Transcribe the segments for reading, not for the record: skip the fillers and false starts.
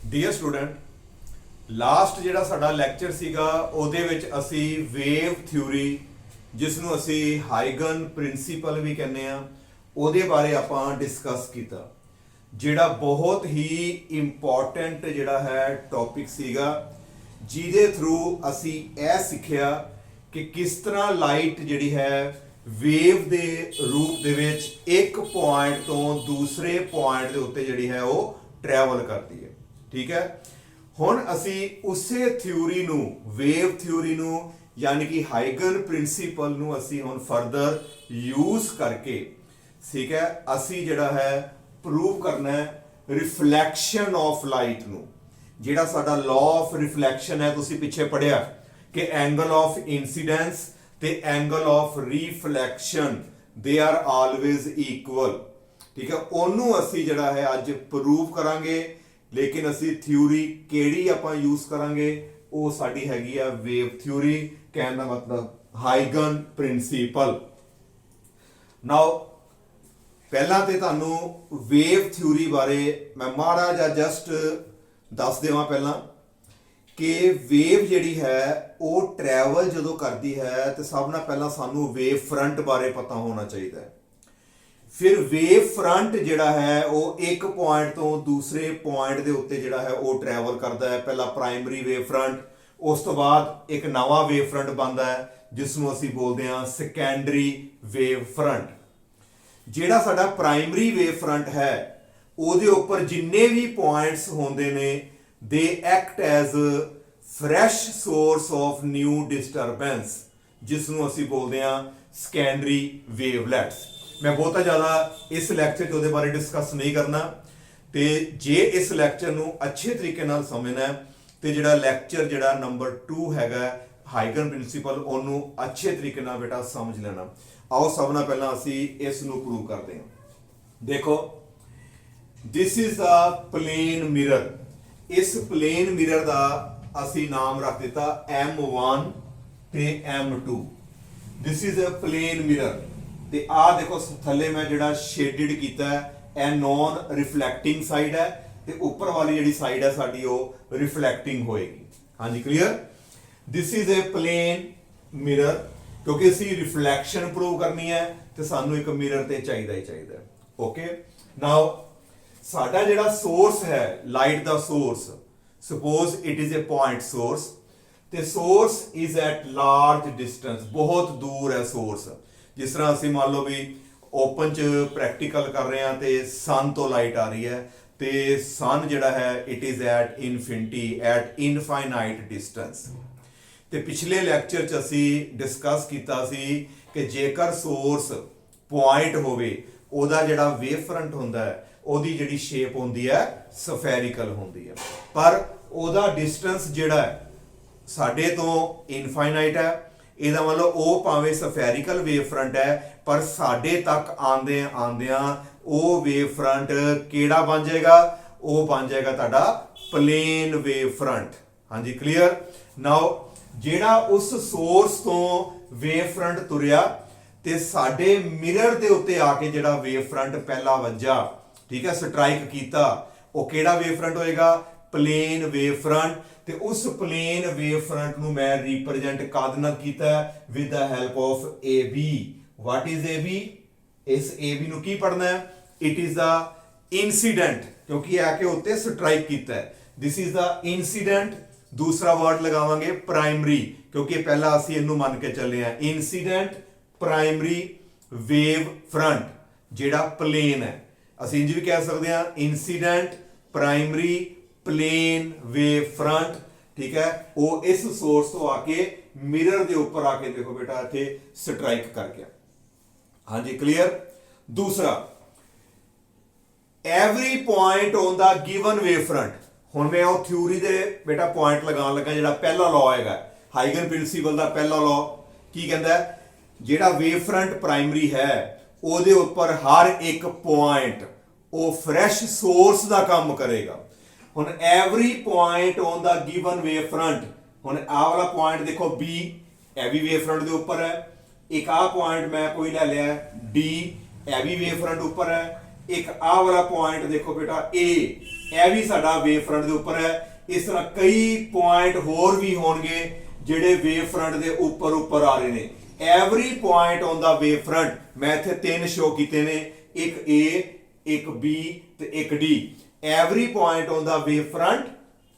Dear student, last ਜਿਹੜਾ ਸਾਡਾ lecture ਸੀਗਾ ਉਹਦੇ ਵਿੱਚ ਅਸੀਂ ਵੇਵ ਥਿਊਰੀ, ਜਿਸ ਨੂੰ ਅਸੀਂ ਹਾਈਗਨ ਪ੍ਰਿੰਸੀਪਲ ਵੀ ਕਹਿੰਦੇ ਆ, ਉਹਦੇ ਬਾਰੇ ਆਪਾਂ ਡਿਸਕਸ ਕੀਤਾ, ਜਿਹੜਾ ਬਹੁਤ ਹੀ ਇੰਪੋਰਟੈਂਟ ਜਿਹੜਾ ਹੈ ਟੌਪਿਕ ਸੀਗਾ, ਜਿਹਦੇ ਥਰੂ ਅਸੀਂ ਇਹ ਸਿੱਖਿਆ ਕਿ ਕਿਸ ਤਰ੍ਹਾਂ ਲਾਈਟ ਜਿਹੜੀ ਹੈ ਵੇਵ ਦੇ ਰੂਪ ਦੇ ਵਿੱਚ ਇੱਕ ਪੁਆਇੰਟ ਤੋਂ ਦੂਸਰੇ ਪੁਆਇੰਟ ਦੇ ਉੱਤੇ ਜਿਹੜੀ ਹੈ ਉਹ ਟਰੈਵਲ ਕਰਦੀ ਹੈ। ਠੀਕ ਹੈ, ਹੁਣ ਅਸੀਂ ਉਸੇ ਥਿਊਰੀ ਨੂੰ, ਵੇਵ ਥਿਊਰੀ ਨੂੰ, ਯਾਨੀ ਕਿ ਹਾਈਗਨ ਪ੍ਰਿੰਸੀਪਲ ਨੂੰ ਅਸੀਂ ਹੁਣ ਫਰਦਰ ਯੂਜ਼ ਕਰਕੇ, ਠੀਕ ਹੈ, ਅਸੀਂ ਜਿਹੜਾ ਹੈ ਪ੍ਰੂਵ ਕਰਨਾ ਹੈ ਰਿਫਲੈਕਸ਼ਨ ਆਫ ਲਾਈਟ ਨੂੰ। ਜਿਹੜਾ ਸਾਡਾ ਲਾਅ ਆਫ ਰਿਫਲੈਕਸ਼ਨ ਹੈ, ਤੁਸੀਂ ਪਿੱਛੇ ਪੜਿਆ ਕਿ ਐਂਗਲ ਆਫ ਇਨਸੀਡੈਂਸ ਤੇ angle of reflection they are always equal. ਠੀਕ ਹੈ, ਉਹਨੂੰ ਅਸੀਂ ਜਿਹੜਾ ਹੈ ਅੱਜ ਪ੍ਰੂਵ ਕਰਾਂਗੇ, ਲੇਕਿਨ ਅਸੀਂ ਥਿਊਰੀ ਕਿਹੜੀ ਆਪਾਂ ਯੂਜ਼ ਕਰਾਂਗੇ, ਉਹ ਸਾਡੀ ਹੈਗੀ ਆ ਵੇਵ ਥਿਊਰੀ, ਕਹਿਣ ਦਾ ਮਤਲਬ ਹਾਈਗਨ ਪ੍ਰਿੰਸੀਪਲ। ਨਾਓ ਪਹਿਲਾਂ ਤੇ ਤੁਹਾਨੂੰ ਵੇਵ ਥਿਊਰੀ ਬਾਰੇ ਮੈਂ ਮਾੜਾ ਜਿਹਾ ਜਸਟ ਦੱਸ ਦੇਵਾਂ ਪਹਿਲਾਂ ਕਿ ਵੇਵ ਜਿਹੜੀ ਹੈ ਉਹ ਟਰੈਵਲ ਜਦੋਂ ਕਰਦੀ ਹੈ ਤੇ ਸਭ ਨਾਲ ਪਹਿਲਾਂ ਸਾਨੂੰ ਵੇਵ ਫਰੰਟ ਬਾਰੇ ਪਤਾ ਹੋਣਾ ਚਾਹੀਦਾ ਹੈ। ਫਿਰ ਵੇਵ ਫਰੰਟ ਜਿਹੜਾ ਹੈ ਉਹ ਇੱਕ ਪੁਆਇੰਟ ਤੋਂ ਦੂਸਰੇ ਪੁਆਇੰਟ ਦੇ ਉੱਤੇ ਜਿਹੜਾ ਹੈ ਉਹ ਟਰੈਵਲ ਕਰਦਾ ਹੈ। ਪਹਿਲਾਂ ਪ੍ਰਾਇਮਰੀ ਵੇਵ ਫਰੰਟ, ਉਸ ਤੋਂ ਬਾਅਦ ਇੱਕ ਨਵਾਂ ਵੇਵ ਫਰੰਟ ਬਣਦਾ ਹੈ ਜਿਸ ਨੂੰ ਅਸੀਂ ਬੋਲਦੇ ਹਾਂ ਸੈਕੰਡਰੀ ਵੇਵ ਫਰੰਟ। ਜਿਹੜਾ ਸਾਡਾ ਪ੍ਰਾਇਮਰੀ ਵੇਵ ਫਰੰਟ ਹੈ ਉਹਦੇ ਉੱਪਰ ਜਿੰਨੇ ਵੀ ਪੁਆਇੰਟਸ ਹੁੰਦੇ ਨੇ, ਦੇ act as fresh source of new disturbance, ਜਿਸ ਨੂੰ ਅਸੀਂ ਬੋਲਦੇ ਹਾਂ ਸੈਕੰਡਰੀ ਵੇਵਲੈਟਸ। ਮੈਂ ਬਹੁਤਾ ਜ਼ਿਆਦਾ ਇਸ ਲੈਕਚਰ 'ਚ ਉਹਦੇ ਬਾਰੇ ਡਿਸਕਸ ਨਹੀਂ ਕਰਨਾ, ਤੇ ਜੇ ਇਸ ਲੈਕਚਰ ਨੂੰ ਅੱਛੇ ਤਰੀਕੇ ਨਾਲ ਸਮਝਣਾ ਤੇ ਜਿਹੜਾ ਲੈਕਚਰ ਜਿਹੜਾ ਨੰਬਰ 2 ਹੈਗਾ ਹਾਈਗਨ ਪ੍ਰਿੰਸੀਪਲ, ਉਹਨੂੰ ਅੱਛੇ ਤਰੀਕੇ ਨਾਲ ਬੇਟਾ ਸਮਝ ਲੈਣਾ। ਆਓ ਸਭ ਨਾਲ ਪਹਿਲਾਂ ਅਸੀਂ ਇਸ ਨੂੰ ਪ੍ਰੂਵ ਕਰਦੇ ਹਾਂ। ਦੇਖੋ, this is a plane mirror. ਇਸ ਪਲੇਨ ਮਿਰਰ ਦਾ ਅਸੀਂ ਨਾਮ ਰੱਖ ਦਿੱਤਾ M1 ਤੇ M2। This is a plane mirror. ਤੇ ਆਹ ਦੇਖੋ ਥੱਲੇ ਮੈਂ ਜਿਹੜਾ ਸ਼ੇਡਡ ਕੀਤਾ ਹੈ, ਇਹ ਨੌਨ ਰਿਫਲੈਕਟਿੰਗ ਸਾਈਡ ਹੈ ਤੇ ਉੱਪਰ ਵਾਲੀ ਜਿਹੜੀ ਸਾਈਡ ਹੈ ਸਾਡੀ ਉਹ ਰਿਫਲੈਕਟਿੰਗ ਹੋਏਗੀ। ਹਾਂਜੀ, clear? This is a plane mirror, ਕਿਉਂਕਿ ਅਸੀਂ ਰਿਫਲੈਕਸ਼ਨ ਪ੍ਰੂਵ ਕਰਨੀ ਹੈ ਤੇ ਸਾਨੂੰ ਇੱਕ ਮਿਰਰ ਤੇ ਚਾਹੀਦਾ ਹੀ ਚਾਹੀਦਾ। ਓਕੇ, ਨਾਓ ਸਾਡਾ ਜਿਹੜਾ ਸੋਰਸ ਹੈ, ਲਾਈਟ ਦਾ source, suppose it is a point source, ਤੇ source is at large distance, ਬਹੁਤ ਦੂਰ ਹੈ ਸੋਰਸ। ਜਿਸ ਤਰ੍ਹਾਂ ਅਸੀਂ ਮੰਨ ਲਓ ਵੀ ਓਪਨ 'ਚ ਪ੍ਰੈਕਟੀਕਲ ਕਰ ਰਹੇ ਹਾਂ ਤੇ ਸਨ ਤੋਂ ਲਾਈਟ ਆ ਰਹੀ ਹੈ, ਤੇ ਸਨ ਜਿਹੜਾ ਹੈ it is at infinity, at infinite distance. ਤੇ ਪਿਛਲੇ ਲੈਕਚਰ 'ਚ ਅਸੀਂ ਡਿਸਕਸ ਕੀਤਾ ਸੀ ਕਿ ਜੇਕਰ ਸੋਰਸ ਪੁਆਇੰਟ ਹੋਵੇ, ਉਹਦਾ ਜਿਹੜਾ ਵੇਵ ਫਰੰਟ ਹੁੰਦਾ ਹੈ ਉਹਦੀ ਜਿਹੜੀ ਸ਼ੇਪ ਹੁੰਦੀ ਹੈ ਸਫੈਰਿਕਲ ਹੁੰਦੀ ਹੈ, ਪਰ ਉਹਦਾ ਡਿਸਟੈਂਸ ਜਿਹੜਾ ਹੈ ਸਾਡੇ ਤੋਂ ਇਨਫਾਈਨਾਈਟ ਹੈ। ਇਹਦਾ ਮਤਲਬ ਉਹ ਭਾਵੇਂ ਸਫੈਰਿਕਲ ਵੇਵ ਫਰੰਟ ਹੈ, ਪਰ ਸਾਡੇ ਤੱਕ ਆਉਂਦਿਆਂ ਉਹ ਵੇਵ ਫਰੰਟ ਕਿਹੜਾ ਬਣ ਜਾਏਗਾ? ਉਹ ਬਣ ਜਾਏਗਾ ਤੁਹਾਡਾ ਪਲੇਨ ਵੇਵ ਫਰੰਟ। ਹਾਂਜੀ, ਕਲੀਅਰ? ਨਾਓ ਜਿਹੜਾ ਉਸ ਸੋਰਸ ਤੋਂ ਵੇਵ ਫਰੰਟ ਤੁਰਿਆ ਤੇ ਸਾਡੇ ਮਿਰਰ ਦੇ ਉੱਤੇ ਆ ਕੇ ਜਿਹੜਾ ਵੇਵ ਫਰੰਟ ਪਹਿਲਾ ਵੱਜਾ, ਠੀਕ ਹੈ, ਸਟ੍ਰਾਈਕ ਕੀਤਾ, ਉਹ ਕਿਹੜਾ ਵੇਵ ਫਰੰਟ ਹੋਏਗਾ? Plane wave front. ਤੇ ਉਸ ਪਲੇਨ ਵੇਵ ਫਰੰਟ ਨੂੰ ਮੈਂ ਰਿਪਰੈਜ਼ੈਂਟ ਕਾਹਦੇ ਨਾਲ ਕੀਤਾ? With the help of AB। What is AB? ਇਸ AB ਨੂੰ ਕੀ ਪੜਨਾ ਹੈ? ਇਟ ਇਜ਼ ਦਾ ਇਨਸੀਡੈਂਟ, ਕਿਉਂਕਿ ਆ ਕੇ ਉੱਤੇ ਸਟ੍ਰਾਈਕ ਕੀਤਾ ਹੈ। This is the incident. ਦੂਸਰਾ ਵਰਡ ਲਗਾਵਾਂਗੇ ਪ੍ਰਾਇਮਰੀ, ਕਿਉਂਕਿ ਪਹਿਲਾਂ ਅਸੀਂ ਇਹਨੂੰ ਮੰਨ ਕੇ ਚੱਲੇ ਆ ਇਨਸੀਡੈਂਟ ਪ੍ਰਾਇਮਰੀ ਵੇਵ ਫਰੰਟ ਜਿਹੜਾ ਪਲੇਨ ਹੈ। ਅਸੀਂ ਇੰਜ ਵੀ ਕਹਿ ਸਕਦੇ ਹਾਂ incident primary plane wave front. ਠੀਕ ਹੈ, ਉਹ ਇਸ ਸੋਰਸ ਤੋਂ ਆ ਕੇ ਮਿਰਰ ਦੇ ਉੱਪਰ ਆ ਕੇ ਦੇਖੋ ਬੇਟਾ ਇੱਥੇ ਸਟ੍ਰਾਈਕ ਕਰ ਗਿਆ। ਹਾਂਜੀ, ਕਲੀਅਰ? ਦੂਸਰਾ, every point on the given wave front. ਹੁਣ ਮੈਂ ਉਹ ਥਿਊਰੀ ਦੇ ਬੇਟਾ ਪੁਆਇੰਟ ਲਗਾਉਣ ਲੱਗਾ। ਜਿਹੜਾ ਪਹਿਲਾ ਲਾਅ ਹੈਗਾ ਹਾਈਗਨ ਪ੍ਰਿੰਸੀਪਲ ਦਾ, ਪਹਿਲਾ ਲਾਅ ਕੀ ਕਹਿੰਦਾ? ਜਿਹੜਾ ਵੇਵ ਫਰੰਟ ਪ੍ਰਾਇਮਰੀ ਹੈ ਉਹਦੇ ਉੱਪਰ ਹਰ ਇੱਕ ਪੁਆਇੰਟ ਉਹ ਫਰੈਸ਼ ਸੋਰਸ ਦਾ ਕੰਮ ਕਰੇਗਾ। ਹੁਣ every point on the given wave front, ਹੁਣ ਆਹ ਵਾਲਾ ਪੁਆਇੰਟ ਦੇਖੋ B, ਇਹ ਵੀ ਵੇਵ ਫਰੰਟ ਦੇ ਉੱਪਰ ਹੈ। ਇੱਕ ਆਹ ਪੁਆਇੰਟ ਮੈਂ ਕੋਈ ਲੈ ਲਿਆ D, ਇਹ ਵੀ ਵੇਵ ਫਰੰਟ ਉੱਪਰ ਹੈ। एक आ वाला पॉइंट देखो बेटा ए भी साडा वेव फ्रंट दे उपर है। इस तरह कई पॉइंट होर भी होणगे जिहड़े वेव फ्रंट दे उपर उपर आ रहे ने। Every point on the wave front मैं इत्थे 3 शो कीते ने, एक ए एक बी ते एक D. Every point on the wave front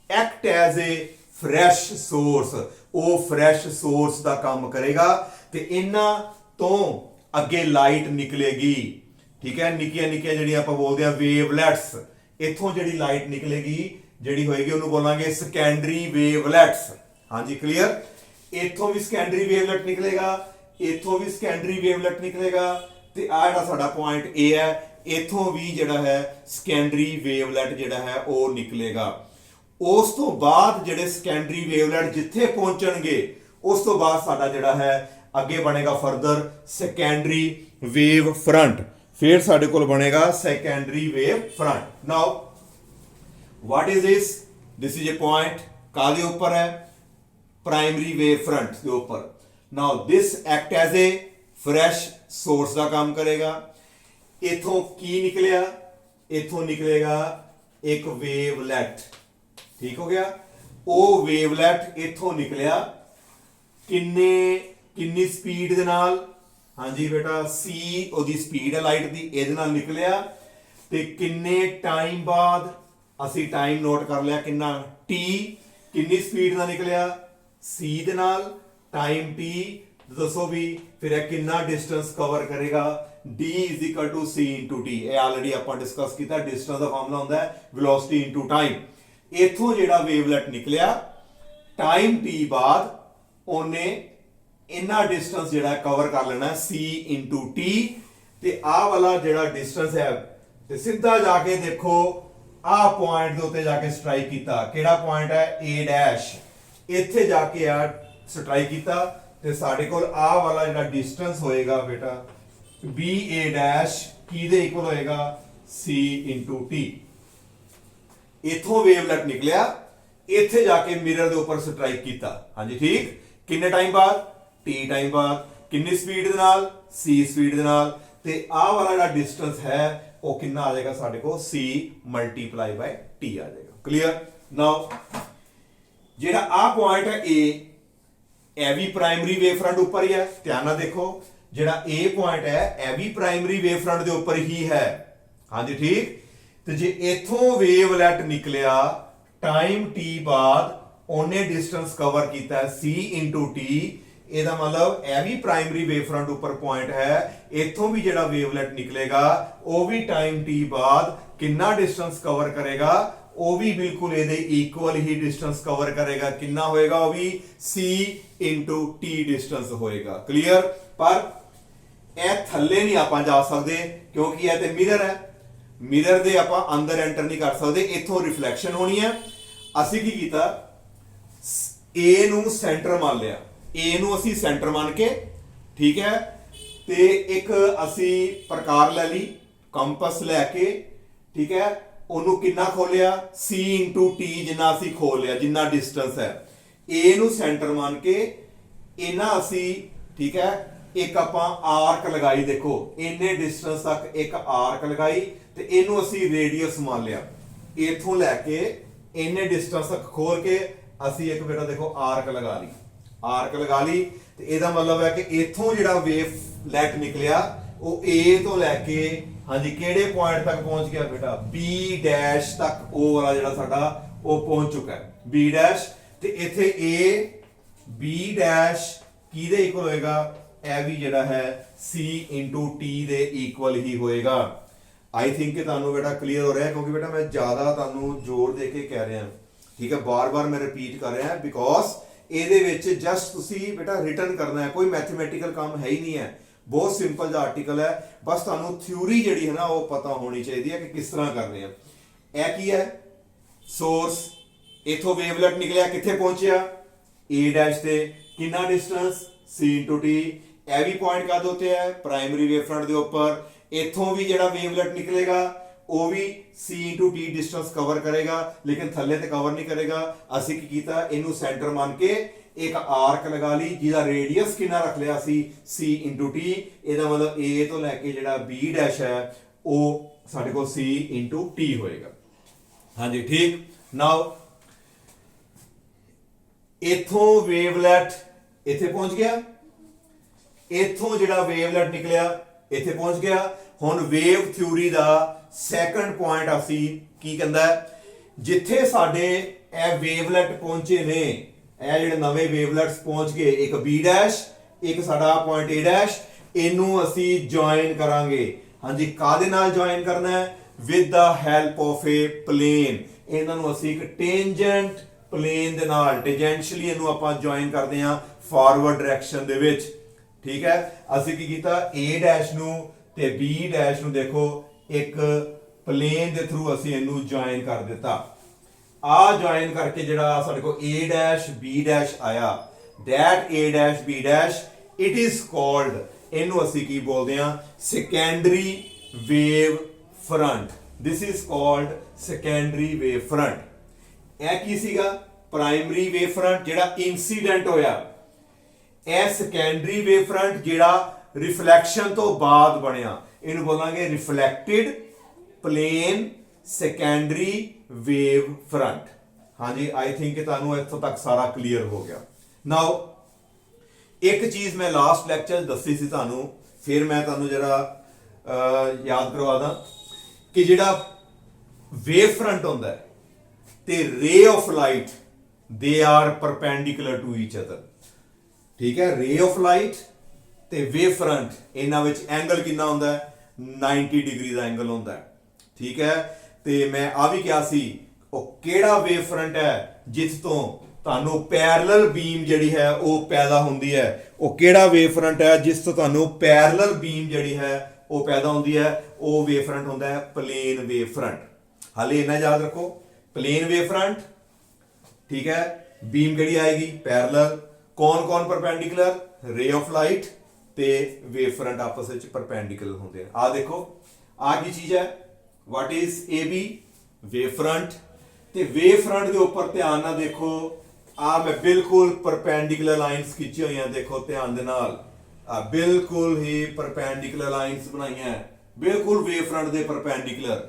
act as a fresh source, वो फ्रैश सोर्स का काम करेगा ते इन्हां तो अगे लाइट निकलेगी। ठीक है, निक्कियां निक्कियां जिहड़ियां आपां बोलदे आ वेवलेट्स, इत्थों जिहड़ी लाइट निकलेगी जिहड़ी होएगी उहनूं बोलांगे सेकेंडरी वेवलेट्स। हाँ जी क्लियर। इत्थों भी सेकेंडरी वेवलेट निकलेगा, इत्थों भी सेकेंडरी वेवलेट निकलेगा ते आ जिहड़ा साडा पॉइंट ए है इत्थों भी जिहड़ा है सेकेंडरी वेवलेट जिहड़ा है वो निकलेगा। उस तो बाद जिहड़े सेकेंडरी वेवलेट जिथे पहुंचणगे उस तो बाद साडा जिहड़ा है अगे बनेगा फर्दर सेकेंडरी वेव फ्रंट। फिर साडे कोल बनेगा secondary wave front. Now what is this? This is a point कादे ऊपर है? प्राइमरी वेव फ्रंट के ऊपर। Now this act as a fresh source का काम करेगा। इथों की निकलिया? इथों निकलेगा एक वेवलेट। ठीक हो गया। वो वेवलेट इथों निकलिया किन्नी स्पीड दे नाल? हाँ जी बेटा सी ओदी स्पीड है लाइट दी, इहदे नाल निकलिया ते किन्ने टाइम बाद असी टाइम नोट कर लिया किन्ना टी। किन्नी स्पीड नाल निकलिया? सी दे नाल टाइम टी दसो भी। फिर किन्ना डिस्टेंस कवर करेगा? d is equal to c into T. ये ऑलरेडी आपां डिस्कस किया, डिस्टेंस का फॉर्मूला होंदा है वेलोसिटी इंटू टाइम। इथों जिहड़ा वेवलेट निकलिया टाइम टी बाद ओने इन्ना डिस्टेंस जिहड़ा कवर कर लेना c इंटू टी ते आ वाला जिहड़ा डिस्टेंस है ते सीधा जाके देखो आ पॉइंट दे उत्ते जाके स्ट्राइक कीता। किहड़ा पॉइंट है? a dash. इत्थे जाके आ स्ट्राइक कीता ते साडे कोल आ वाला जिहड़ा डिस्टेंस होएगा बेटा b a डैश किहदे इक्वल होएगा? c into T. इथों वेवलेट निकलिया, इत्थे जाके मिरर दे ऊपर स्ट्राइक कीता। हाँ जी ठीक। किन्ने टाइम बाद? t टाइम बाद। किन्नी स्पीड दे नाल? c स्पीड दे नाल। ते आ वाला जिहड़ा डिस्टेंस है वो कितना आ जाएगा साडे को? c मल्टीप्लाई बाय t आ जाएगा। क्लियर। नाउ जिहड़ा आ पॉइंट है ए भी प्राइमरी वेव फ्रंट ऊपर ही है। ध्यान नाल देखो जिहड़ा ए पॉइंट है ए भी प्राइमरी वेव फ्रंट दे ऊपर ही है। हाँ जी ठीक। तो जे इथों वेवलेट निकलिया टाइम t बाद ओने डिस्टेंस कवर कीता है c इंटू टी। ਇਹਦਾ मतलब ਇਹ भी प्राइमरी वेव फ्रंट ऊपर पॉइंट है। इथों भी ਜਿਹੜਾ वेवलेट निकलेगा वो भी टाइम t बाद कितना डिस्टेंस कवर करेगा? वो भी बिल्कुल ਇਹਦੇ इक्वल ही डिस्टेंस कवर करेगा। कितना होएगा? वो भी c इंटू टी डिस्टेंस होएगा। क्लियर। पर ਇਹ ਥੱਲੇ नहीं ਆਪਾਂ जा सकते क्योंकि ਇਹ ਤੇ मिरर है। मिरर ਦੇ ਆਪਾਂ अंदर एंटर नहीं कर सकते, इथों रिफ्लैक्शन होनी है। ਅਸੀਂ ਕੀ ਕੀਤਾ? a ਨੂੰ सेंटर मान लिया, ए ਨੂੰ ਅਸੀਂ ਸੈਂਟਰ ਮੰਨ ਕੇ ਠੀਕ ਹੈ ਤੇ ਇੱਕ ਅਸੀਂ ਪ੍ਰਕਾਰ ਲੈ ਲਈ ਕੰਪਸ ਲੈ ਕੇ ਠੀਕ ਹੈ ਉਹਨੂੰ ਕਿੰਨਾ ਖੋਲਿਆ c * t ਜਿੰਨਾ ਅਸੀਂ ਖੋਲ ਲਿਆ ਜਿੰਨਾ ਡਿਸਟੈਂਸ ਹੈ a ਨੂੰ ਸੈਂਟਰ ਮੰਨ ਕੇ ਇਹਨਾਂ ਅਸੀਂ ਠੀਕ ਹੈ ਇੱਕ ਆਪਾਂ ਆਰਕ ਲਗਾਈ ਦੇਖੋ ਇੰਨੇ ਡਿਸਟੈਂਸ ਤੱਕ ਇੱਕ ਆਰਕ ਲਗਾਈ ਤੇ ਇਹਨੂੰ ਅਸੀਂ ਰੇਡੀਅਸ ਮੰਨ ਲਿਆ ਇਥੋਂ ਲੈ ਕੇ ਇੰਨੇ ਡਿਸਟੈਂਸ ਤੱਕ ਖੋਲ ਕੇ ਅਸੀਂ ਇੱਕ ਬੇਟਾ ਦੇਖੋ ਆਰਕ ਲਗਾ ਲਈ आर्क लगा ली तो ਇਹਦਾ मतलब है कि इथों ਜਿਹੜਾ वेव लेट निकलिया वो A तो लैके हाँ जी ਕਿਹੜੇ पॉइंट तक पहुंच गया बेटा B डैश तक वो वाला ਜਿਹੜਾ ਸਾਡਾ वो पहुंच चुका है B डैश ਤੇ ਇੱਥੇ A B डैश ਕਿਹਦੇ ਇਕੁਅਲ ਹੋਏਗਾ ਇਹ ਵੀ ਜਿਹੜਾ ਹੈ C * T ਦੇ ਇਕੁਅਲ ਹੀ ਹੋਏਗਾ। आई थिंक कि ਤੁਹਾਨੂੰ बेटा क्लियर हो रहा है क्योंकि बेटा मैं ज्यादा ਤੁਹਾਨੂੰ जोर दे के कह रहा ठीक है बार बार मैं रिपीट कर रहा बिकॉज ਇਹਦੇ ਵਿੱਚ ਜਸਟ ਤੁਸੀਂ ਬੇਟਾ ਰਿਟਨ ਕਰਨਾ ਹੈ ਕੋਈ ਮੈਥਮੈਟੀਕਲ ਕੰਮ ਹੈ ਹੀ ਨਹੀਂ ਹੈ ਬਹੁਤ ਸਿੰਪਲ ਜਿਹਾ ਆਰਟੀਕਲ ਹੈ ਬਸ ਤੁਹਾਨੂੰ ਥਿਊਰੀ ਜਿਹੜੀ ਹੈ ਨਾ ਉਹ ਪਤਾ ਹੋਣੀ ਚਾਹੀਦੀ ਹੈ ਕਿ ਕਿਸ ਤਰ੍ਹਾਂ ਕਰਨੇ ਆ। ਇਹ ਕੀ ਹੈ ਸੋਰਸ ਇਥੋਂ ਵੇਵਲੈਟ ਨਿਕਲਿਆ ਕਿੱਥੇ ਪਹੁੰਚਿਆ A ਡੈਸ਼ ਤੇ ਕਿੰਨਾ ਡਿਸਟੈਂਸ C * T ਇਹ ਵੀ ਪੁਆਇੰਟ ਕਾਦ ਹੋਤੇ ਹੈ ਪ੍ਰਾਇਮਰੀ ਵੇਵ ਫਰੰਟ ਦੇ ਉੱਪਰ ਇਥੋਂ ਵੀ ਜਿਹੜਾ ਵੇਵਲੈਟ ਨਿਕਲੇਗਾ वो भी C * T डिस्टेंस कवर करेगा लेकिन थल्ले ते कवर नहीं करेगा। असी की कीता इनू सेंटर मान के एक आर्क लगा ली जिहदा रेडियस कितना रख लिया सी C * T। ਇਹਦਾ मतलब A तो लैके जिहड़ा B डैश है वो ਸਾਡੇ ਕੋਲ c into t ਹੋਏਗਾ। ਹਾਂਜੀ ਠੀਕ। ਨਾਓ ਇਥੋਂ ਵੇਵਲੈਟ ਇੱਥੇ ਪਹੁੰਚ ਗਿਆ, ਇਥੋਂ ਜਿਹੜਾ ਵੇਵਲੈਟ ਨਿਕਲਿਆ ਇੱਥੇ ਪਹੁੰਚ ਗਿਆ। ਹੁਣ ਵੇਵ ਥਿਊਰੀ ਦਾ ਸੈਕੰਡ ਪੁਆਇੰਟ ਅਸੀਂ ਕੀ ਕਹਿੰਦਾ, ਜਿੱਥੇ ਸਾਡੇ ਇਹ ਵੇਵਲੈਟ ਪਹੁੰਚੇ ਨੇ, ਇਹ ਜਿਹੜੇ ਨਵੇਂ ਵੇਵਲੈਟਸ ਪਹੁੰਚ ਗਏ, ਇੱਕ b ਡੈਸ਼ ਇੱਕ ਸਾਡਾ ਪੁਆਇੰਟ a ਡੈਸ਼, ਇਹਨੂੰ ਅਸੀਂ ਜੁਆਇਨ ਕਰਾਂਗੇ। ਹਾਂਜੀ ਕਾਦੇ ਨਾਲ ਜੁਆਇਨ ਕਰਨਾ ਹੈ? With the help of a plane. ਇਹਨਾਂ ਨੂੰ ਅਸੀਂ ਇੱਕ ਟੈਂਜੈਂਟ ਪਲੇਨ ਦੇ ਨਾਲ, ਟੈਂਜੈਂਸ਼ੀਅਲੀ ਇਹਨੂੰ ਆਪਾਂ ਜੁਆਇਨ ਕਰਦੇ ਹਾਂ ਫਾਰਵਰਡ ਡਾਇਰੈਕਸ਼ਨ ਦੇ ਵਿੱਚ। ਠੀਕ ਹੈ, ਅਸੀਂ ਕੀ ਕੀਤਾ, a ਡੈਸ਼ ਨੂੰ ਤੇ b ਡੈਸ਼ ਨੂੰ ਦੇਖੋ ਇੱਕ ਪਲੇਨ ਦੇ ਥਰੂ ਅਸੀਂ ਇਹਨੂੰ ਜੁਆਇਨ ਕਰ ਦਿੱਤਾ। ਆ ਜੁਆਇਨ ਕਰਕੇ ਜਿਹੜਾ ਸਾਡੇ ਕੋਲ a ਡੈਸ਼ b ਡੈਸ਼ ਆਇਆ, that a dash b dash, it is called, ਇਹਨੂੰ ਅਸੀਂ ਕੀ ਬੋਲਦੇ ਹਾਂ, secondary wave front. This is called secondary wave front. ਇਹ ਕੀ ਸੀਗਾ? ਪ੍ਰਾਇਮਰੀ ਵੇਵ ਫਰੰਟ ਜਿਹੜਾ ਇਨਸੀਡੈਂਟ ਹੋਇਆ। ਇਹ ਸੈਕੰਡਰੀ ਵੇਵ ਫਰੰਟ ਜਿਹੜਾ ਰਿਫਲੈਕਸ਼ਨ ਤੋਂ ਬਾਅਦ ਬਣਿਆ, ਇਹਨੂੰ ਬੋਲਾਂਗੇ ਰਿਫਲੈਕਟਿਡ ਪਲੇਨ ਸੈਕੰਡਰੀ ਵੇਵ ਫਰੰਟ। ਹਾਂਜੀ ਆਈ ਥਿੰਕ ਤੁਹਾਨੂੰ ਇੱਥੋਂ ਤੱਕ ਸਾਰਾ ਕਲੀਅਰ ਹੋ ਗਿਆ। ਨਾਓ ਇੱਕ ਚੀਜ਼ ਮੈਂ ਲਾਸਟ ਲੈਕਚਰ ਦੱਸੀ ਸੀ ਤੁਹਾਨੂੰ, ਫਿਰ ਮੈਂ ਤੁਹਾਨੂੰ ਜਿਹੜਾ ਯਾਦ ਕਰਵਾ ਦਾਂ ਕਿ ਜਿਹੜਾ ਵੇਵ ਫਰੰਟ ਹੁੰਦਾ ਹੈ ਤੇ ray of light, they are perpendicular to each other. ਠੀਕ ਹੈ, ਰੇ ਆਫ ਲਾਈਟ ਤੇ ਵੇਵ ਫਰੰਟ, ਇਹਨਾਂ ਵਿੱਚ ਐਂਗਲ ਕਿੰਨਾ ਹੁੰਦਾ ਹੈ? 90 ਡਿਗਰੀ ਦਾ ਐਂਗਲ ਹੁੰਦਾ ਹੈ। ਠੀਕ ਹੈ, ਤੇ ਮੈਂ ਆ ਵੀ ਕਿਹਾ ਸੀ ਉਹ ਕਿਹੜਾ ਵੇਵ ਫਰੰਟ ਹੈ ਜਿਸ ਤੋਂ ਤੁਹਾਨੂੰ ਪੈਰਲਲ ਬੀਮ ਜਿਹੜੀ ਹੈ ਉਹ ਪੈਦਾ ਹੁੰਦੀ ਹੈ। ਉਹ ਕਿਹੜਾ ਵੇਵ ਫਰੰਟ ਹੈ ਜਿਸ ਤੋਂ ਤੁਹਾਨੂੰ ਪੈਰਲਲ ਬੀਮ ਜਿਹੜੀ ਹੈ ਉਹ ਪੈਦਾ ਹੁੰਦੀ ਹੈ? ਉਹ ਵੇਵ ਫਰੰਟ ਹੁੰਦਾ ਹੈ ਪਲੇਨ ਵੇਵ ਫਰੰਟ। ਹਾਲੇ ਇਹਨਾਂ ਯਾਦ ਰੱਖੋ, ਪਲੇਨ ਵੇਵ ਫਰੰਟ, ਠੀਕ ਹੈ, ਬੀਮ ਕਿਹੜੀ ਆਏਗੀ? ਪੈਰਲਲ। ਕੌਣ ਪਰਪੈਂਡੀਕੂਲਰ? ਰੇ ਆਫ ਲਾਈਟ ਤੇ ਵੇਵ ਫਰੰਟ ਆਪਸ ਵਿੱਚ ਪਰਪੈਂਡੀਕੂਲਰ ਹੁੰਦੇ ਆ। ਆ ਦੇਖੋ ਆ ਕੀ ਚੀਜ਼ ਹੈ? What is AB? Wave front. ਤੇ ਵੇਵ ਫਰੰਟ ਦੇ ਉੱਪਰ ਧਿਆਨ ਨਾਲ ਦੇਖੋ, ਆ ਮੈਂ ਬਿਲਕੁਲ ਪਰਪੈਂਡੀਕੂਲਰ ਲਾਈਨਸ ਖਿੱਚੀ ਹੋਈਆਂ, ਦੇਖੋ ਧਿਆਨ ਦੇ ਨਾਲ, ਆ ਬਿਲਕੁਲ ਹੀ ਪਰਪੈਂਡੀਕੂਲਰ ਲਾਈਨਸ ਬਣਾਈਆਂ, ਬਿਲਕੁਲ ਵੇਵ ਫਰੰਟ ਦੇ ਪਰਪੈਂਡੀਕੂਲਰ।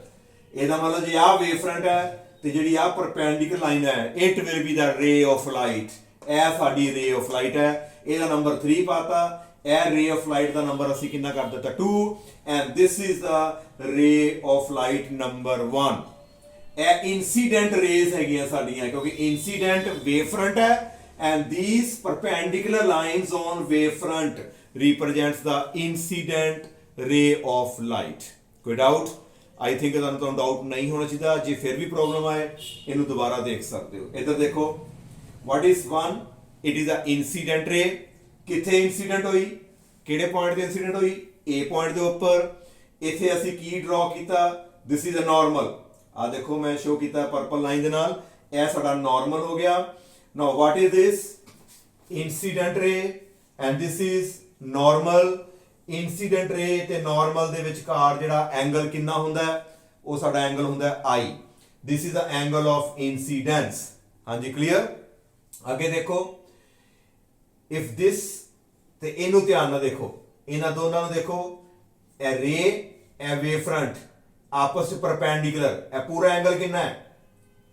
ਇਹਦਾ ਮਤਲਬ ਜੇ ਆ ਵੇਵ ਫਰੰਟ ਹੈ ਤੇ ਜਿਹੜੀ ਆ ਪਰਪੈਂਡੀਕੂਲਰ ਲਾਈਨ ਹੈ, ਇਟ ਵਿਲ ਬੀ ਦਾ ਰੇ ਆਫ ਲਾਈਟ। ਇਹ ਸਾਡੀ ਰੇ ਆਫ ਲਾਈਟ ਹੈ, ਇਹਦਾ ਨੰਬਰ 3 ਪਾਤਾ। ਇਹ ਰੇ ਆਫ ਲਾਈਟ ਦਾ ਨੰਬਰ ਅਸੀਂ ਕਿੰਨਾ ਕਰ ਦਿੱਤਾ? 2, ਐਂਡ ਦਿਸ ਇਜ਼ ਦਾ ਰੇ ਆਫ ਲਾਈਟ ਨੰਬਰ 1। ਇਹ ਇਨਸੀਡੈਂਟ ਰੇਜ਼ ਹੈਗੀਆਂ ਸਾਡੀਆਂ, ਕਿਉਂਕਿ ਇਨਸੀਡੈਂਟ ਵੇਵ ਫਰੰਟ ਹੈ, and these perpendicular lines on wave front represents the incident ray of light। ਕੋਈ ਡਾਊਟ? ਆਈ ਥਿੰਕ ਤੁਹਾਨੂੰ ਡਾਊਟ ਨਹੀਂ ਹੋਣਾ ਚਾਹੀਦਾ। ਜੇ ਫਿਰ ਵੀ ਪ੍ਰੋਬਲਮ ਆਏ ਇਹਨੂੰ ਦੁਬਾਰਾ ਦੇਖ ਸਕਦੇ ਹੋ। ਇੱਧਰ ਦੇਖੋ, what is 1? it is a incident ray। ਕਿੱਥੇ ਇਨਸੀਡੈਂਟ ਹੋਈ? ਕਿਹੜੇ ਪੁਆਇੰਟ ਤੇ ਇਨਸੀਡੈਂਟ ਹੋਈ? A ਪੁਆਇੰਟ ਦੇ ਉੱਪਰ। ਇੱਥੇ ਅਸੀਂ ਕੀ ਡਰਾ ਕੀਤਾ? this is a normal। ਆ ਦੇਖੋ ਮੈਂ ਸ਼ੋ ਕੀਤਾ ਪਰਪਲ ਲਾਈਨ ਦੇ ਨਾਲ, ਇਹ ਸਾਡਾ ਨਾਰਮਲ ਹੋ ਗਿਆ। now what is this? incident ray and this is normal। Incident ਰੇ ਤੇ ਨਾਰਮਲ ਦੇ ਵਿਚਕਾਰ ਜਿਹੜਾ ਐਂਗਲ ਕਿੰਨਾ ਹੁੰਦਾ ਹੈ? ਉਹ ਸਾਡਾ ਐਂਗਲ ਹੁੰਦਾ ਹੈ I। this is the angle of incidence। ਹਾਂਜੀ ਕਲੀਅਰ? ਅੱਗੇ ਦੇਖੋ, if this, ਤੇ ਇਹਨੂੰ ਧਿਆਨ ਨਾਲ ਦੇਖੋ, ਇਹਨਾਂ ਦੋਨਾਂ ਨੂੰ ਦੇਖੋ, ਇਹ ਰੇ ਇਹ ਵੇਵ ਫਰੰਟ ਆਪਸ ਵਿੱਚ ਪਰਪੈਂਡੀਕੂਲਰ। ਇਹ ਪੂਰਾ ਐਂਗਲ ਕਿੰਨਾ ਹੈ?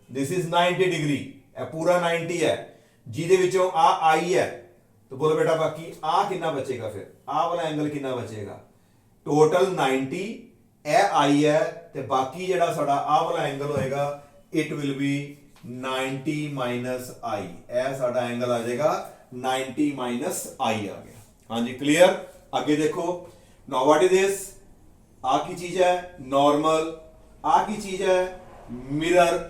this is 90 degree. ਇਹ ਪੂਰਾ 90 ਹੈ, ਜਿਹਦੇ ਵਿੱਚੋਂ ਆ I ਹੈ। तो बोलो बेटा बाकी आ कितना बचेगा? फिर आ वाला एंगल कितना बचेगा? टोटल 90 ए आई है ते बाकी जेड़ा साडा आ वाला एंगल होएगा इट विल बी 90 माइनस आई। ए साडा एंगल आ जाएगा 90 माइनस आई आ गया। हाँ जी क्लियर? आगे देखो, नाउ व्हाट इज दिस? आ की चीज है नॉर्मल, आ की चीज है मिरर।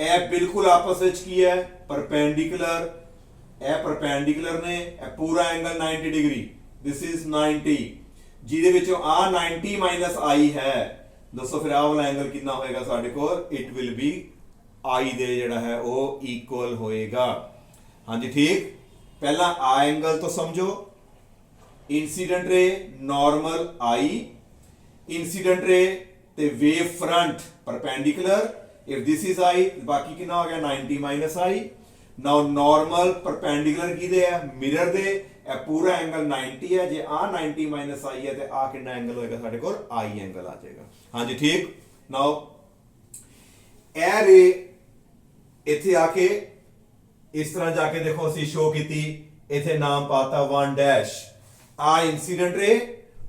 ए बिल्कुल आपस विच की है परपेंडिकुलर। ਇਹ ਪਰਪੈਂਡੀਕੂਲਰ ਨੇ, ਇਹ ਪੂਰਾ ਐਂਗਲ 90 ਡਿਗਰੀ। this is 90, ਜਿਹਦੇ ਵਿੱਚੋਂ ਆ 90 ਮਾਈਨਸ I ਹੈ। ਦੱਸੋ ਫਿਰ ਆਹ ਵਾਲਾ ਐਂਗਲ ਕਿੰਨਾ ਹੋਏਗਾ ਸਾਡੇ ਕੋਲ? ਇਟ ਵਿਲ ਬੀ I ਦੇ ਜਿਹੜਾ ਹੈ ਉਹ ਇਕੁਅਲ ਹੋਏਗਾ। ਹਾਂਜੀ ਠੀਕ। ਪਹਿਲਾਂ ਆ ਐਂਗਲ ਤੋਂ ਸਮਝੋ, ਇਨਸੀਡੈਂਟ ਰੇ ਨਾਰਮਲ I, ਇਨਸੀਡੈਂਟ ਰੇ ਤੇ wave front perpendicular. If this is I, ਬਾਕੀ ਕਿੰਨਾ ਹੋ ਗਿਆ? 90 minus I। Now normal perpendicular ਕਿਹਦੇ ਹੈ? ਮਿਰਰ ਦੇ, ਇਹ ਪੂਰਾ ਐਂਗਲ 90 ਹੈ। ਜੇ ਆ 90 ਮਾਈਨਸ ਆਈ ਹੈ ਤੇ ਆ ਕਿੰਨਾ ਐਂਗਲ ਹੋਏਗਾ ਸਾਡੇ ਕੋਲ ਆਈ ਐਂਗਲ ਆ ਜਾਏਗਾ। ਹਾਂਜੀ ਠੀਕ। ਨਾਓ ਇਹ ਰੇ ਇੱਥੇ ਆ ਕੇ ਇਸ ਤਰ੍ਹਾਂ ਜਾ ਕੇ ਦੇਖੋ ਅਸੀਂ ਸ਼ੋ ਕੀਤੀ, ਇੱਥੇ ਨਾਮ ਪਾਤਾ 1 ਡੈਸ਼, ਆ ਇਨਸੀਡੈਂਟ ਰੇ।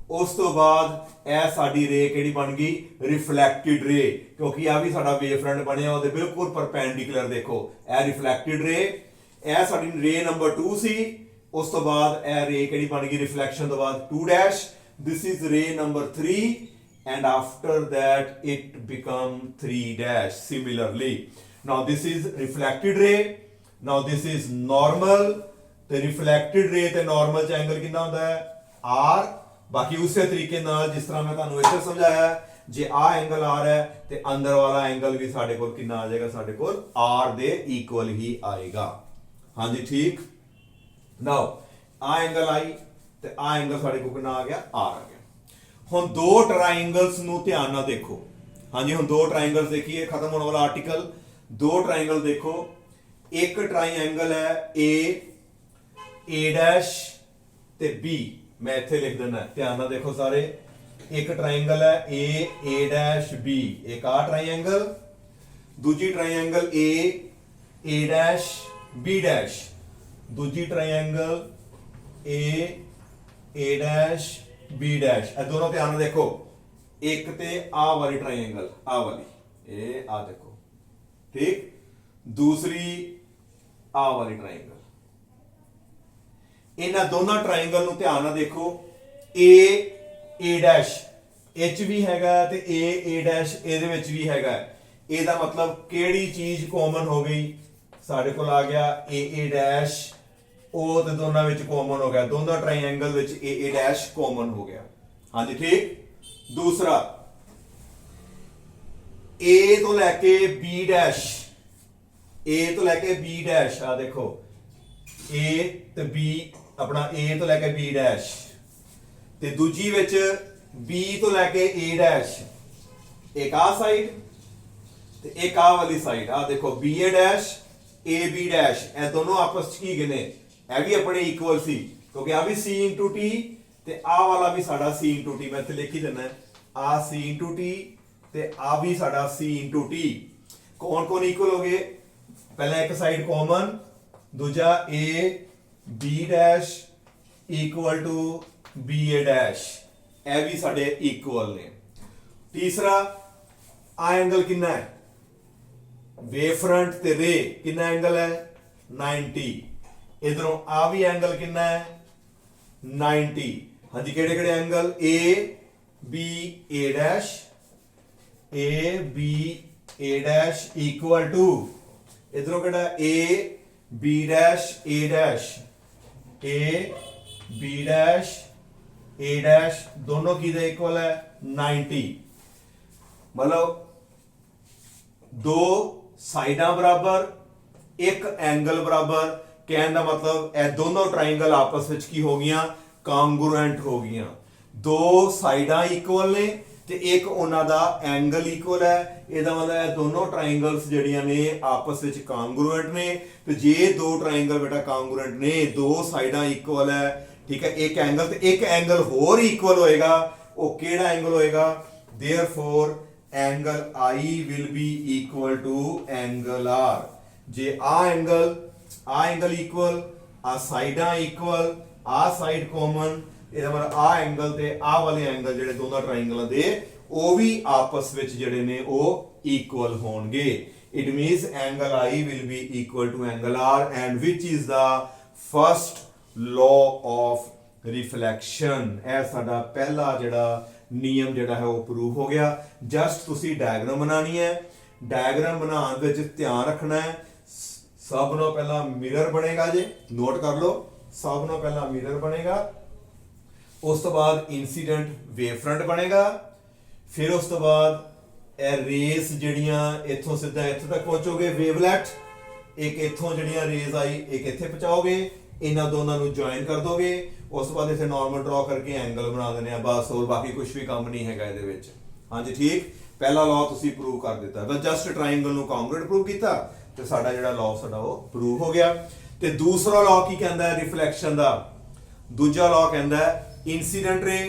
ਉਸ ਤੋਂ ਬਾਅਦ ਇਹ ਸਾਡੀ ਰੇ ਕਿਹੜੀ ਬਣ ਗਈ ਰਿਫਲੈਕਟਿਡ ਰੇ, ਕਿਉਂਕਿ ਆ ਵੀ ਸਾਡਾ ਵੇਵ ਫਰੰਟ ਬਣਿਆ ਉਹਦੇ ਬਿਲਕੁਲ ਪਰਪੈਂਡੀਕੂਲਰ। ਦੇਖੋ ਇਹ ਰਿਫਲੈਕਟਿਡ ਰੇ, ਇਹ ਸਾਡੀ ਰੇ ਨੰਬਰ 2 ਸੀ। ਉਸ ਤੋਂ ਬਾਅਦ ਇਹ ਰੇ ਕਿਹੜੀ ਬਣ ਗਈ ਰਿਫਲੈਕਸ਼ਨ ਤੋਂ ਬਾਅਦ 2 dash, this is ray number 3 and after that it become 3 dash similarly. Now this is reflected ray, now this is normal, ਤੇ reflected ray ਤੇ normal ਚ ਐਂਗਲ ਕਿੰਨਾ ਹੁੰਦਾ ਹੈ r। ਬਾਕੀ ਉਸੇ ਤਰੀਕੇ ਨਾਲ ਜਿਸ ਤਰ੍ਹਾਂ ਮੈਂ ਤੁਹਾਨੂੰ ਇੱਥੇ ਸਮਝਾਇਆ, ਜੇ ਆ ਐਂਗਲ r ਹੈ ਤੇ ਅੰਦਰ ਵਾਲਾ ਐਂਗਲ ਵੀ ਸਾਡੇ ਕੋਲ ਕਿੰਨਾ ਆ ਜਾਏਗਾ, ਸਾਡੇ ਕੋਲ r ਦੇ ਇਕੁਅਲ ਹੀ ਆਏਗਾ। ਹਾਂਜੀ ਠੀਕ। ਨਾਓ ਆ ਐਂਗਲ ਆਈ ਤੇ ਆ ਐਂਗਲ ਸਾਡੇ ਕੋਲ ਕਿੰਨਾ ਆ ਗਿਆ r ਆ ਗਿਆ। ਹੁਣ ਦੋ ਟਰਾਇੰਗਲਸ ਨੂੰ ਧਿਆਨ ਨਾਲ ਦੇਖੋ। ਹਾਂਜੀ ਹੁਣ ਦੋ ਟਰਾਇੰਗਲਸ ਦੇਖੀਏ, ਖਤਮ ਹੋਣ ਵਾਲਾ ਆਰਟੀਕਲ। ਦੋ ਟਰਾਇੰਗਲ ਦੇਖੋ, ਇੱਕ ਟਰਾਇੰਗਲ ਹੈ a ਡੈਸ਼ ਤੇ b, ਮੈਂ ਇੱਥੇ ਲਿਖ ਦਿੰਦਾ, ਧਿਆਨ ਨਾਲ ਦੇਖੋ ਸਾਰੇ। ਇੱਕ ਟਰਾਇੰਗਲ ਹੈ a ਡੈਸ਼ b, ਇੱਕ ਆ ਟਰਾਇੰਗਲ। ਦੂਜੀ triangle a dash b dash, ਦੂਜੀ triangle a dash b dash. ਇਹ ਦੋਨੋਂ ਧਿਆਨ ਨਾਲ ਦੇਖੋ, ਇੱਕ ਤੇ ਆ ਵਾਲੀ ਟਰਾਇੰਗਲ, ਆ ਵਾਲੀ, ਇਹ ਆ ਦੇਖੋ ਠੀਕ, ਦੂਸਰੀ ਆ ਵਾਲੀ ਟਰਾਇੰਗਲ। ਇਹਨਾਂ ਦੋਨਾਂ ਟਰਾਇੰਗਲ ਨੂੰ ਧਿਆਨ ਨਾਲ ਦੇਖੋ, a ਡੈਸ਼ ਇਹ 'ਚ ਵੀ ਹੈਗਾ ਤੇ a ਡੈਸ਼ ਇਹਦੇ ਵਿੱਚ ਵੀ ਹੈਗਾ। ਇਹਦਾ ਮਤਲਬ ਕਿਹੜੀ ਚੀਜ਼ ਕਾਮਨ ਹੋ ਗਈ, ਸਾਡੇ ਕੋਲ ਆ ਗਿਆ a ਡੈਸ਼, ਉਹ ਤੇ ਦੋਨਾਂ ਵਿੱਚ ਕਾਮਨ ਹੋ ਗਿਆ, ਦੋਨਾਂ ਟ੍ਰਾਇੰਗਲ ਵਿੱਚ a ਡੈਸ਼ ਕਾਮਨ ਹੋ ਗਿਆ। ਹਾਂਜੀ ਠੀਕ। ਦੂਸਰਾ a ਤੋਂ ਲੈ ਕੇ b ਡੈਸ਼, a ਤੋਂ ਲੈ ਕੇ b ਡੈਸ਼, ਆ ਦੇਖੋ a ਤੇ b, ਆਪਣਾ a ਤੋਂ ਲੈ ਕੇ b ਡੈਸ਼, ਤੇ ਦੂਜੀ ਵਿੱਚ b ਤੋਂ ਲੈ ਕੇ a ਡੈਸ਼, ਇੱਕ ਆ ਸਾਈਡ ਤੇ ਇੱਕ ਆ ਵਾਲੀ ਸਾਈਡ। ਆ ਦੇਖੋ ba ਡੈਸ਼ ab ਡੈਸ਼, ਇਹ ਦੋਨੋਂ ਆਪਸ ਚ ਕੀ ਗਨੇ, ਇਹ ਵੀ ਆਪਣੇ ਇਕੁਅਲ ਸੀ, ਕਿਉਂਕਿ ਆ ਵੀ c into t ਤੇ ਆ ਵਾਲਾ ਵੀ ਸਾਡਾ c into t। ਮੈਂ ਇੱਥੇ ਲਿਖ ਹੀ ਦਿੰਦਾ, ਆ c into t ਤੇ ਆ ਵੀ ਸਾਡਾ c into t। ਕੌਣ ਕੌਣ ਇਕੁਅਲ ਹੋ ਗਏ, ਪਹਿਲਾਂ ਇੱਕ ਸਾਈਡ ਕਾਮਨ, ਦੂਜਾ a b dash equal to ba dash, ਇਹ ਵੀ ਸਾਡੇ ਇਕੁਅਲ ਨੇ। ਤੀਸਰਾ ਆ ਐਂਗਲ ਕਿੰਨਾ ਹੈ, ਵੇਵ ਫਰੰਟ ਤੇ ਰੇ ਕਿੰਨਾ ਐਂਗਲ ਹੈ 90। ਇਧਰੋਂ ਆ ਵੀ ਐਂਗਲ ਕਿੰਨਾ ਹੈ 90। ਹਾਂਜੀ ਕਿਹੜੇ ਕਿਹੜੇ angle, a b a dash, a b a dash equal to, ਇਧਰੋਂ ਕਿਹੜਾ a b dash a dash, a b dash a dash, ਦੋਨੋਂ ਕਿਹਦੇ ਇਕੁਅਲ ਹੈ 90। ਮਤਲਬ ਦੋ ਸਾਈਡਾਂ ਬਰਾਬਰ, ਇੱਕ ਐਂਗਲ ਬਰਾਬਰ। ਕਹਿਣ ਦਾ ਮਤਲਬ ਇਹ ਦੋਨੋਂ ਟ੍ਰਾਇੰਗਲ ਆਪਸ ਵਿੱਚ ਕੀ ਹੋ ਗਈਆਂ, ਕਾਂਗਰੂਐਂਟ ਹੋ ਗਈਆਂ। ਦੋ ਸਾਈਡਾਂ ਇਕੁਅਲ ਨੇ ਤੇ ਇੱਕ ਉਹਨਾਂ ਦਾ ਐਂਗਲ ਇਕੁਅਲ ਹੈ। ਇਹਦਾ ਮਤਲਬ ਇਹ ਦੋਨੋਂ ਟ੍ਰਾਇੰਗਲਸ ਜਿਹੜੀਆਂ ਨੇ ਆਪਸ ਵਿੱਚ ਕਾਂਗਰੂਐਂਟ ਨੇ। ਤੇ ਜੇ ਦੋ ਟ੍ਰਾਇੰਗਲ ਬੇਟਾ ਕਾਂਗਰੂਐਂਟ ਨੇ, ਦੋ ਸਾਈਡਾਂ ਇਕੁਅਲ ਹੈ, ਠੀਕ ਹੈ, ਇੱਕ ਐਂਗਲ ਤੇ ਇੱਕ ਐਂਗਲ ਹੋਰ ਇਕੁਅਲ ਹੋਏਗਾ, ਉਹ ਕਿਹੜਾ ਐਂਗਲ ਹੋਏਗਾ, therefore angle I will be equal to angle R। ਜੇ ਆ ਐਂਗਲ ਇਕੁਅਲ, ਆ ਸਾਈਡਾਂ ਇਕੁਅਲ, ਆ ਸਾਈਡ ਕਾਮਨ, ਇਹਦਾ ਮਤਲਬ ਆ ਐਂਗਲ ਤੇ ਆ ਵਾਲੇ ਐਂਗਲ ਜਿਹੜੇ ਦੋਨਾਂ ਟ੍ਰਾਇੰਗਲਾਂ ਦੇ ਉਹ ਵੀ ਆਪਸ ਵਿੱਚ ਜਿਹੜੇ ਨੇ ਉਹ ਇਕੁਅਲ ਹੋਣਗੇ। It means angle I will be equal to angle R and which is the first law of reflection। ਇਹ ਸਾਡਾ ਪਹਿਲਾ ਜਿਹੜਾ ਨਿਯਮ ਜਿਹੜਾ ਹੈ ਉਹ ਪ੍ਰੂਵ ਹੋ ਗਿਆ। ਜਸਟ ਤੁਸੀਂ ਡਾਇਗਰਾਮ ਬਣਾਣੀ ਹੈ, ਡਾਇਗਰਾਮ ਬਣਾਉਣ ਵਿੱਚ ਧਿਆਨ ਰੱਖਣਾ ਹੈ, ਸਭ ਨੂੰ ਪਹਿਲਾਂ ਮਿਰਰ ਬਣੇਗਾ, ਜੇ ਨੋਟ ਕਰ ਲਓ, ਸਭ ਨੂੰ ਪਹਿਲਾਂ ਮਿਰਰ ਬਣੇਗਾ, ਉਸ ਤੋਂ ਬਾਅਦ ਇਨਸੀਡੈਂਟ ਵੇਵ ਫਰੰਟ ਬਣੇਗਾ, ਫਿਰ ਉਸ ਤੋਂ ਬਾਅਦ ਇਹ ਰੇਸ ਜਿਹੜੀਆਂ ਇੱਥੋਂ ਸਿੱਧਾ ਇੱਥੇ ਤੱਕ ਪਹੁੰਚੋਗੇ ਵੇਵਲੈਟ, ਇੱਕ ਇੱਥੋਂ ਜਿਹੜੀਆਂ ਰੇਜ਼ ਆਈ ਇੱਕ ਇੱਥੇ ਪਹੁੰਚਾਓਗੇ, ਇਹਨਾਂ ਦੋਨਾਂ ਨੂੰ ਜੁਆਇਨ ਕਰ ਦੋਗੇ। ਉਸ ਤੋਂ ਬਾਅਦ ਇੱਥੇ ਨਾਰਮਲ ਡਰਾ ਕਰਕੇ ਐਂਗਲ ਬਣਾ ਦਿੰਦੇ ਆ, ਬਸ ਹੋਰ ਬਾਕੀ ਕੁਝ ਵੀ ਕੰਮ ਨਹੀਂ ਹੈਗਾ ਇਹਦੇ ਵਿੱਚ। ਹਾਂਜੀ ਠੀਕ। ਪਹਿਲਾ ਲਾਅ ਤੁਸੀਂ ਪ੍ਰੂਵ ਕਰ ਦਿੱਤਾ, ਬਸ ਜਸਟ ਟ੍ਰਾਇੰਗਲ ਨੂੰ ਕਾਂਗਰੂਐਂਟ ਪ੍ਰੂਵ ਕੀਤਾ ਤੇ ਸਾਡਾ ਜਿਹੜਾ ਲਾਅ ਸਾਡਾ ਉਹ ਪ੍ਰੂਵ ਹੋ ਗਿਆ। ਤੇ ਦੂਸਰਾ ਲਾਅ ਕੀ ਕਹਿੰਦਾ ਹੈ ਰਿਫਲੈਕਸ਼ਨ ਦਾ, ਦੂਜਾ ਲਾਅ ਕਹਿੰਦਾ ਇਨਸੀਡੈਂਟ ਰੇ,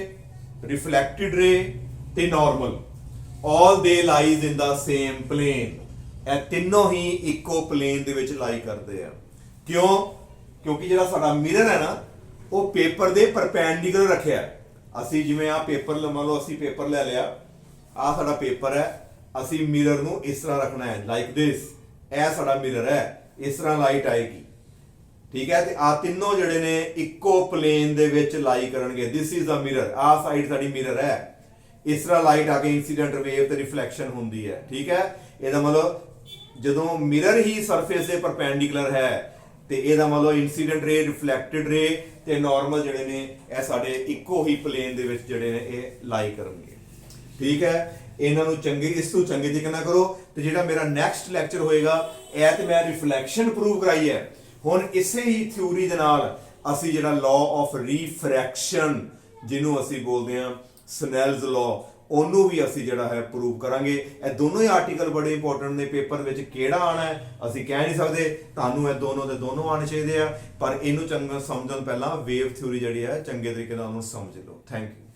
ਰਿਫਲੈਕਟਿਡ ਰੇ ਤੇ normal all they lies in the same plane। ਇਹ ਤਿੰਨੋਂ ਹੀ ਇੱਕੋ ਪਲੇਨ ਦੇ ਵਿੱਚ ਲਾਈ ਕਰਦੇ ਆ। ਕਿਉਂ? ਕਿਉਂਕਿ ਜਿਹੜਾ ਸਾਡਾ ਮਿਰਰ ਹੈ ਨਾ ਉਹ ਪੇਪਰ ਦੇ ਪਰਪੈਂਡੀਕੂਲਰ ਰੱਖਿਆ। ਅਸੀਂ ਜਿਵੇਂ ਆ ਪੇਪਰ ਮੰਨ ਲਓ ਅਸੀਂ ਪੇਪਰ ਲੈ ਲਿਆ, ਆ ਸਾਡਾ ਪੇਪਰ ਹੈ, ਅਸੀਂ ਮਿਰਰ ਨੂੰ ਇਸ ਤਰ੍ਹਾਂ ਰੱਖਣਾ ਹੈ ਲਾਈਕ ਦਿਸ। ਇਹ ਸਾਡਾ ਮਿਰਰ ਹੈ, ਇਸ ਤਰ੍ਹਾਂ ਲਾਈਟ ਆਏਗੀ, ਠੀਕ ਹੈ। ਤੇ ਆ ਤਿੰਨੋਂ ਜਿਹੜੇ ਨੇ ਇੱਕੋ ਪਲੇਨ ਦੇ ਵਿੱਚ ਲਾਈ ਕਰਨਗੇ। ਦਿਸ ਇਜ਼ ਦਾ ਮਿਰਰ, ਆ ਸਾਈਡ ਸਾਡੀ ਮਿਰਰ ਹੈ। ਇਸ ਤਰ੍ਹਾਂ ਲਾਈਟ ਆ ਕੇ ਇਨਸੀਡੈਂਟ ਵੇਵ ਤੇ ਰਿਫਲੈਕਸ਼ਨ ਹੁੰਦੀ ਹੈ, ਠੀਕ ਹੈ। ਇਹਦਾ ਮਤਲਬ ਜਦੋਂ ਮਿਰਰ ਹੀ ਸਰਫੇਸ ਦੇ ਪਰਪੈਂਡੀਕੂਲਰ ਹੈ ਤੇ ਇਹਦਾ ਮਤਲਬ ਇਨਸੀਡੈਂਟ ਰੇ, ਰਿਫਲੈਕਟਿਡ ਰੇ ਤੇ ਨਾਰਮਲ ਜਿਹੜੇ ਨੇ ਇਹ ਸਾਡੇ ਇੱਕੋ ਹੀ ਪਲੇਨ ਦੇ ਵਿੱਚ ਜਿਹੜੇ ਨੇ ਇਹ ਲਾਈ ਕਰਨਗੇ, ਠੀਕ ਹੈ। ਇਹਨਾਂ ਨੂੰ ਇਸ ਤੋਂ ਚੰਗੇ ਤਰੀਕੇ ਨਾਲ ਕਰੋ। ਤੇ ਜਿਹੜਾ ਮੇਰਾ ਨੈਕਸਟ ਲੈਕਚਰ ਹੋਏਗਾ ਇਹ ਤੇ ਮੈਂ ਰਿਫਲੈਕਸ਼ਨ ਪ੍ਰੂਵ ਕਰਾਈ ਹੈ। ਹੁਣ ਇਸੇ ਹੀ ਥਿਊਰੀ ਦੇ ਨਾਲ ਅਸੀਂ ਜਿਹੜਾ ਲਾਅ ਆਫ ਰੀਫਰੈਕਸ਼ਨ ਜਿਹਨੂੰ ਅਸੀਂ ਬੋਲਦੇ ਹਾਂ ਸਨੈਲਜ਼ ਲਾਅ, ਉਹਨੂੰ ਵੀ ਅਸੀਂ ਜਿਹੜਾ ਹੈ ਪ੍ਰੂਵ ਕਰਾਂਗੇ। ਇਹ ਦੋਨੋਂ ਹੀ ਆਰਟੀਕਲ ਬੜੇ ਇੰਪੋਰਟੈਂਟ ਨੇ। ਪੇਪਰ ਵਿੱਚ ਕਿਹੜਾ ਆਣਾ ਹੈ ਅਸੀਂ ਕਹਿ ਨਹੀਂ ਸਕਦੇ, ਤੁਹਾਨੂੰ ਇਹ ਦੋਨੋਂ ਦੇ ਦੋਨੋਂ ਆਣੇ ਚਾਹੀਦੇ ਆ। ਪਰ ਇਹਨੂੰ ਚੰਗਾ ਸਮਝਣ ਪਹਿਲਾਂ ਵੇਵ ਥਿਊਰੀ ਜਿਹੜੀ ਹੈ ਚੰਗੇ ਤਰੀਕੇ ਨਾਲ ਉਹਨੂੰ ਸਮਝ ਲਓ। Thank you.